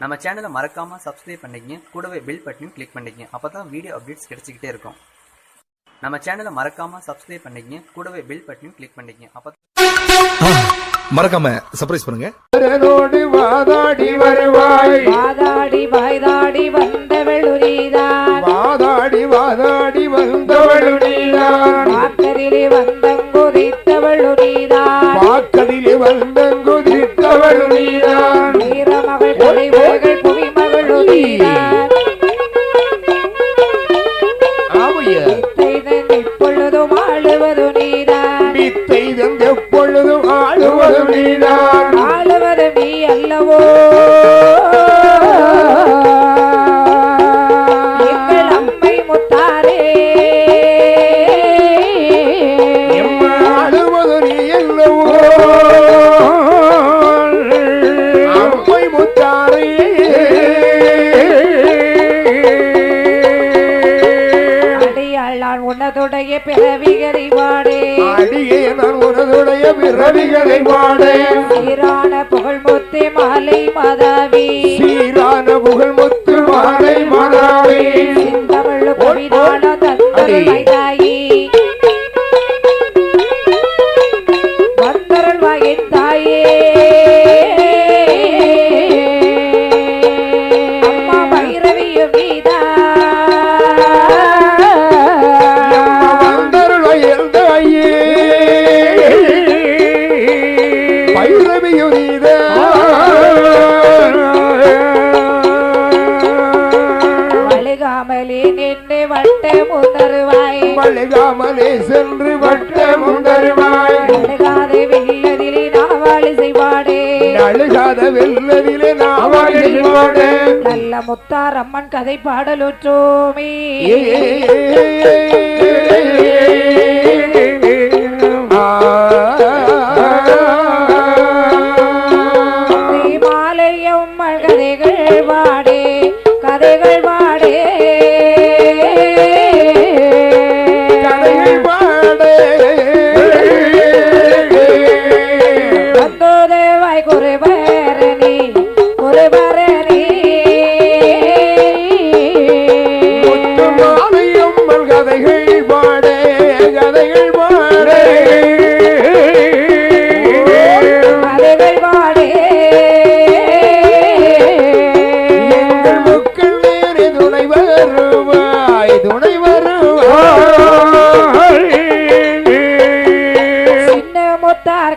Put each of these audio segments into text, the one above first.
நம்ம சேனலை மறக்காம சப்ஸ்கிரைப் பண்ணிக்கங்க, கூடவே பெல் பட்டனையும் கிளிக் பண்ணிக்கங்க. அப்பதான் வீடியோ அப்டேட்ஸ் கிடைச்சிக்கிட்டே இருக்கும். நம்ம சேனலை மறக்காம சப்ஸ்கிரைப் பண்ணிக்கங்க, கூடவே பெல் பட்டனையும் கிளிக் பண்ணிக்கங்க. மறக்காம சர்ப்ரைஸ் பண்ணுங்க. வாதாடி வருவாய், வாதாடி வாய்தாடி வந்தவளுரிதான், வாதாடி வாதாடி வந்தவளுரிதான், வாக்கதிலே வந்தங்குதித்தவளுரிதான், வாக்கதிலே வந்தங்குதித்தவளுரிதான், வீரமகள் தலைவர்கள் புவிமகளுரிதான். எப்பொழுதும் ஆளுவது நீதான், வித்தை தந்து எப்பொழுதும் ஆளுவது நீதான், ஆளுவது நீ அல்லவோ எங்கள் அம்மை முத்தாரே, ஆளுவது நீ அல்லவோ அம்மை முத்தாரே. உனதுடைய பிறவிகளை வாடே, அடியே நான் உனதுடைய பிறவிகளை வாடே, சீரான புகழ்முத்து மாலை மாதாவி, சீரான புகழ்முத்து மாலை மாதாவி, சிந்தமிழ் கவிதான தந்தருள் தாயி, வந்தருள் வாயின் தாயே, அம்மா பைரவியும் நீதான், வழுகாமலே சென்று வட்ட முந்தருவாய், அழுகாத வெள்ளதிலே நாவாளி செய்வாடே, அழுகாத வெள்ளதிலே நாவாளி செய்வாடே, நல்ல முத்தார் அம்மன் கதை பாடலுற்றோமே. மாலையும் கதைகள் வாடே, கதைகள் வாடே,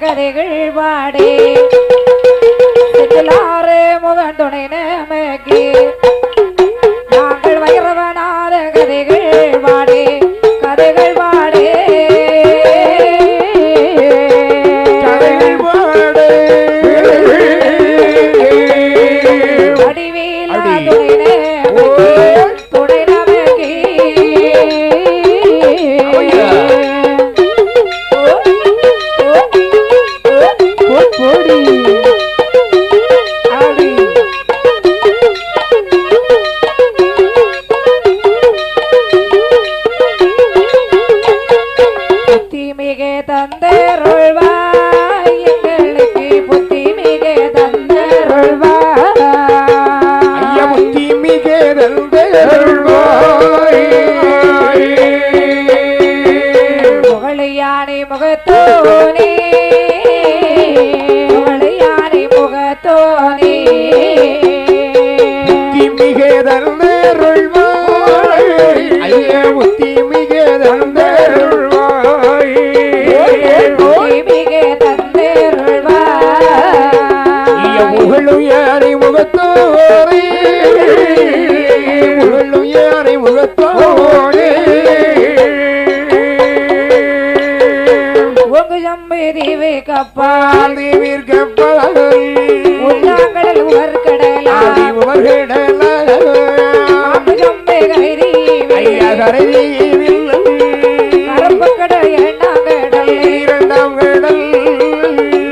கதைகள் வாடே, முகன் துணை நமக்கு நாங்கள் வைரவனாத கதைகள் வாடே, கதைகள் வாடே, கதைகள் வாடே, வடிவேலா துணை நமக்கு, துணை நமக்கு புத்தி மிக தந்தருள்வாய், எங்களுக்கு புத்தி மிக தந்தருள்வாய், ஐயா புத்தி மிக தந்தருள்வாய், புகழையானை முகத்தோனே, புகழையானை முகத்தோனே, புத்தி மிக தந்தருள்வாய், ஐயா புத்தி மிக தந்தருள்வாய், புத்தி மிக தந்தருள்வாய், புகழும் யானை முகத்தோரே, புகழும் யானை முகத்தோரே, உங்கு ஜம்பி தீவை கப்பால், தீவிர் கப்பால், உண்ணாங்கடல் உவர்கடலா, உவர்கடலா, ஜம்பி கரைதீ, ஐயா கரைதீவில், கருப்பு கடல் எண்ணாங்கடல், இரண்டாம் கடல்,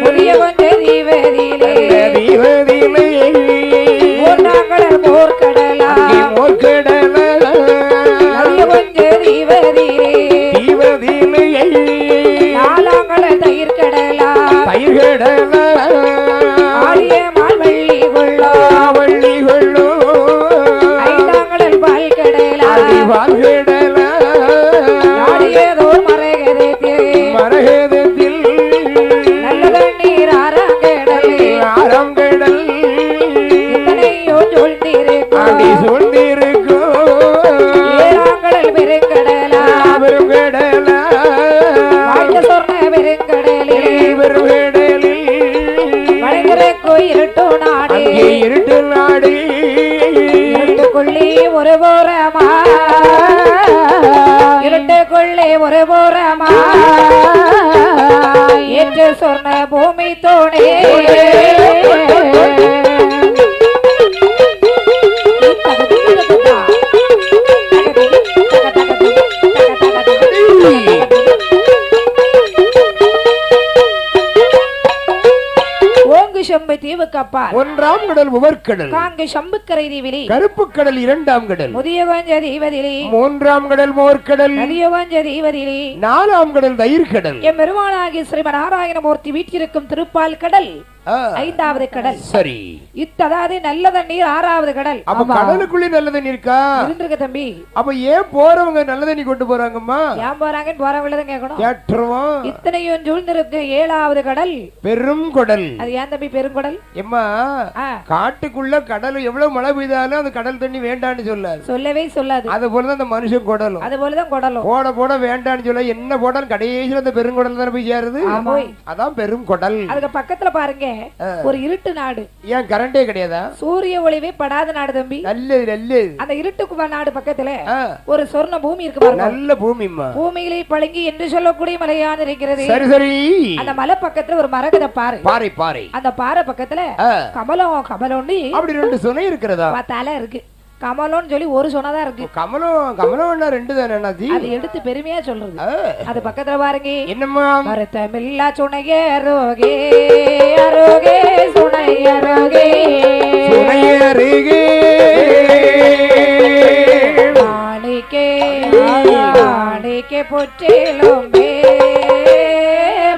புரிய வந்த தீவதிலே, தீவதிலே, உண்ணாங்கடல் போர்க்கடலா, போர்க்கடலா, புரிய வந்த தீவதிலே, தீவதிலே, நாலாங்கடல் தயிர்கடலா, தயிர்கள் இருட்டு நாடு இருட்டுக்குள்ளே ஒரு போரமா இருட்டுக்குள்ளே ஒரு போரமா என்று சொன்ன பூமி தோணே செம்பை தீவுக்கு அப்பால் ஒன்றாம் கடல் உவர்கடல் காங்கு சம்புக்கரை தீவிலி கருப்பு கடல் இரண்டாம் கடல் முதியவஞ்ச தீவதிலி மூன்றாம் கடல் மோர்கடல் நதியவஞ்ச தீவதிலி நாலாம் கடல் தயிர் கடல் என் பெருமானாகிய ஸ்ரீமன் நாராயணமூர்த்தி வீட்டிற்கும் திருப்பால் கடல் ஐந்தாவது கடல் சரி இத்ததாவது நல்ல தண்ணீர் ஆறாவது கடல் அப்ப கடலுக்குள்ளே நல்ல தண்ணி இருக்கா இருந்திருக்க தம்பி அப்ப ஏன் போறவங்க நல்ல தண்ணி கொண்டு போறாங்கம்மா ஏன் போறாங்கன்னு போறவங்களதான் கேட்கணும் கேட்டுருவோம் இத்தனையும் சூழ்ந்திருக்கு ஏழாவது கடல் பெரும் கடல் அது ஏன் தம்பி பெருங்கடல் எம்மா காட்டுக்குள்ள கடல் எவ்வளவு மழை பெய்தாலும் அந்த கடல் தண்ணி வேண்டான்னு சொல்லாது சொல்லவே சொல்லாது அது போலதான் அந்த மனுஷன் குடலும் அது போலதான் குடலும் போட போட வேண்டான்னு சொல்ல என்ன போடாலும் கடைசியில் அந்த பெருங்குடல் தானே போய் சேருது அதான் பெரும் குடல் அதுக்கு பக்கத்துல பாருங்க ஒரு இருட்டு நாடு ஏன் கரண்டே கிடையாதா சூரிய ஒளிவே படாத நாடு தம்பி நல்லது நல்லது அந்த இருட்டுக்கு நாடு பக்கத்துல ஒரு சொர்ண பூமி இருக்கு பாருங்க நல்ல பூமிமா பூமியிலே பழங்கி என்று சொல்லக்கூடிய மலையான இருக்கிறது சரி சரி அந்த மலை பக்கத்துல ஒரு மரகத பாறை பாறை பாறை அந்த பாறை பக்கத்துல கமலம் கமலம்னு அப்படி ரெண்டு சுனை இருக்கிறதா பார்த்தால இருக்கு கமலம்னு சொல்லி ஒரு சொன்னதான் இருக்கு கமலம் ரெண்டு தானே அது எடுத்து பெருமையா சொல்றது அது பக்கத்துல பாருங்க என்னம்மா மரத்தமில்லா சுனையே அரோகே அரோகே சுனையரோகே சுனையருகே மாணிக்கே மாணிக்கே பொற்றிலும்பே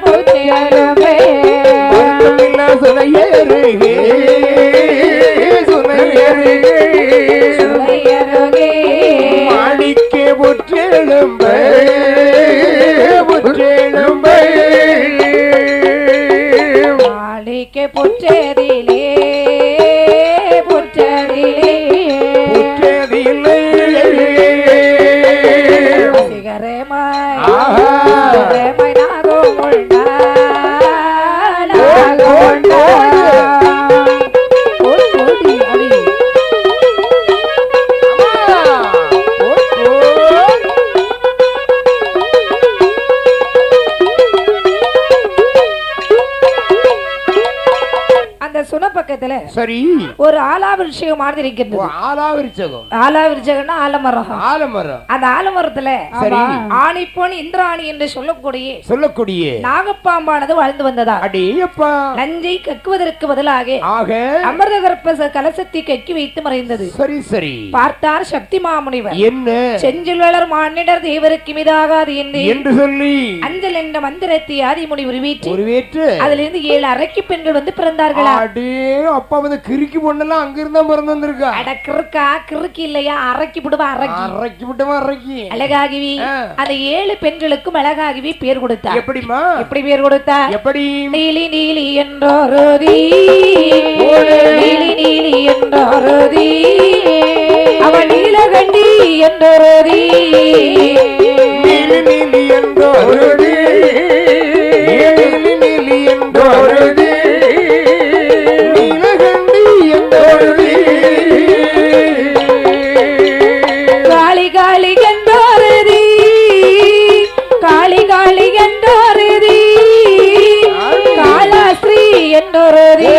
பொற்றிலும்பே மரத்தமில்லா சுனையருகே மாணிக்கே புற்றெழும்பை புற்றெழும்பை மாணிக்கே புற்றதிலே புற்றதிலே புற்றதிலே சிகரமாய் சரி ஒரு ஆலாவிருஷகம் மாதிரி இருக்கிறது. ஆலாவிருஷகம்னா ஆலமரம். அந்த ஆலமரத்துல ஆணிப்பொன் இந்திராணி என்று சொல்லக்கூடிய நாகப்பாம்பானது வாழ்ந்து வந்ததா. நஞ்சை கக்குவதற்கு பதிலாக அமிர்த கர்ப்ப கலசத்தை கக்கி வைத்து மறைந்தது. சரி சரி பார்த்தார் சக்தி மாமுனிவர். என்ன செஞ்சில்வளர் மானிடர் தேவருக்கு மிதாகாது என்று சொல்லி அஞ்சல் என்ற மந்திரத்தை ஆதிமுனி உருவேற்று அதிலிருந்து 7 அரக்கி பெண்கள் வந்து பிறந்தார்களா. அப்பா வந்து கிறுக்கி பொண்ணெல்லாம் அங்க இருந்தா பிறந்து வந்திருக்கா. அட கிறுக்கா கிறுக்கி இல்லையா, அரக்கி விடுவா அரக்கி அழகாகவி. அந்த 7 பெண்களுக்கும் அழகாகவி பேர் கொடுத்தார். எப்படிமா எப்படி பேர் கொடுத்தார்? எப்படி? நீலி நீலி என்றோருதி நீலி நீலி என்றோருதி அவன் நீலகண்டி என்றோருதி நீலி நீலி என்றோருதி நீலி நீலி என்றோருதி நீலகண்டி என்றோருதி காளி காளி என்றோருதி காளி காளி என்றோருதி காளாஸ்ரீ என்றோருதி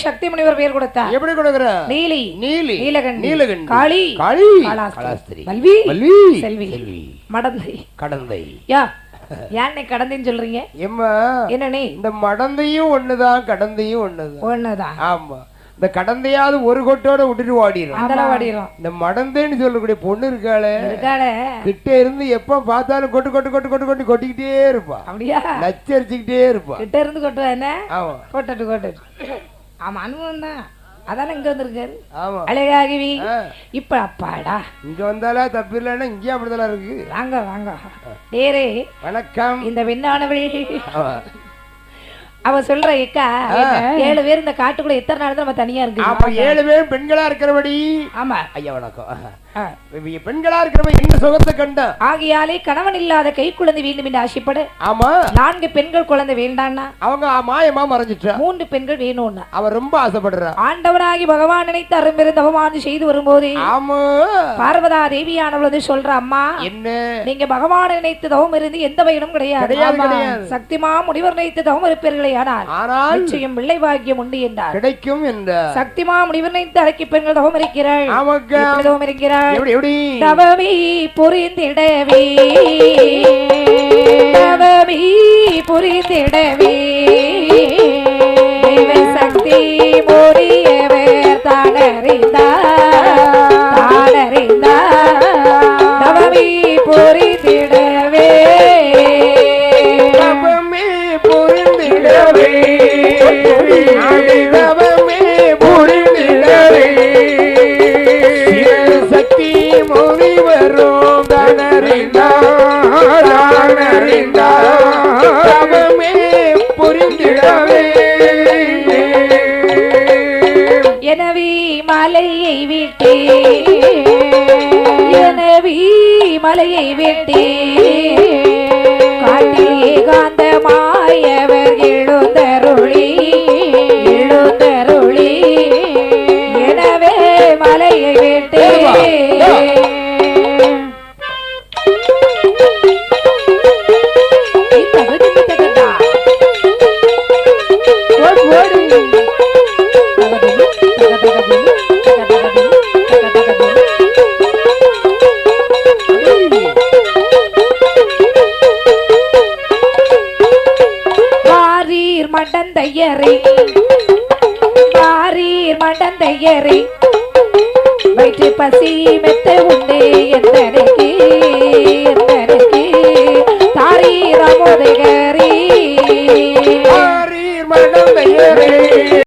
சக்தி முனிவர் பெயர் கொடுத்தார். எப்படி கொடுக்கற? நீலி நீலி நீலகண்டி நீலகண்டி காளி காளி காளாஸ்திரி வல்வி வல்வி செல்வி மடந்தை கடந்தை. யா யானை கடந்தைன்னு சொல்றீங்க? எம்மா என்னனே இந்த மடந்தையும் ஒண்ணுதான் கடந்தையும் ஒண்ணுதான். ஆமா, இந்த கடந்தையாவது ஒரு கொட்டோட விட்டுட்டு வாடிடும். இந்த மடந்தைன்னு சொல்லக்கூடிய பொண்ணு இருக்காளே கிட்ட இருந்து எப்ப பார்த்தாலும் கொட்டு கொட்டு கொட்டு கொட்டு கொட்டு கொட்டிக்கிட்டே இருப்பா. அப்படியா? நச்சரிச்சுக்கிட்டே இருப்பா. கிட்ட இருந்து கொட்டுவா என்ன? ஆமா, கொட்டட்டு கொட்டட்டு. ஆமா, அனுபவம் தான். அதானே இங்க வந்திருக்காரு. ஆமா அழகாகவி இப்ப அப்பாடா இங்க வந்தாலே தப்பு இல்லைன்னா இங்கேயும் அப்படிதான் இருக்கு. வாங்க வாங்க நேரே வணக்கம். இந்த பெண்ணானவள் அவ சொல்ற ஏக்கா 7 பேர் இந்த காட்டுக்குள்ள எத்தனை நாள் நம்ம தனியா இருக்கு. ஆமா 7 பேர் பெண்களா இருக்கிறபடி. ஆமா ஐயா வணக்கம். பெண்களா இருக்கிறவ என்ன சுகத்தை கண்ட ஆகியாலே கணவன் இல்லாத கை குழந்தை வேண்டும் என்று ஆசைப்பட. ஆமா 4 பெண்கள் குழந்தை வேண்டான்னா அவங்க மாயமா மறைஞ்சிட்டா. 3 பெண்கள் வேணும்னா அவ ரொம்ப ஆசைப்படுறா. ஆண்டவனாகி பகவான் நினைத்து அரும்பிருந்து அவமானம் செய்து வரும்போதே ஆமா பார்வதா தேவியானவளது சொல்ற அம்மா என்ன நீங்க பகவானை நினைத்து தவம் இருந்து எந்த பயனும் கிடையாது. சக்திமா முனிவர் நினைத்து தவம் இருப்பீர்களே ஆனால் நிச்சயம் பிள்ளை பாக்கியம் உண்டு என்றார். கிடைக்கும் என்ற சக்திமா முனிவர் நினைத்து அழைக்கி பெண்கள் தவம் இருக்கிறாள். தவம் இருக்கிறாள் தவமே புரிந்திடவே தவமே புரிந்திடவே சக்தி முறியவர் தானறிந்தார் தவமே புரிந்திடவே தவமே புரிந்திடவே தவமே புரிந்திடவே சக்தி மொழி வரும் தவமே புரிந்திடவே எனவே மலையை விட்டே எனவே மலையை விட்டே காட்டில் ஏகாந்தமாயவர் எழுந்தருளி எழுந்தருளி எனவே மலையை விட்டே மண்டந்தையரை வயிற்று பசி மெத்த உண்டே என்ற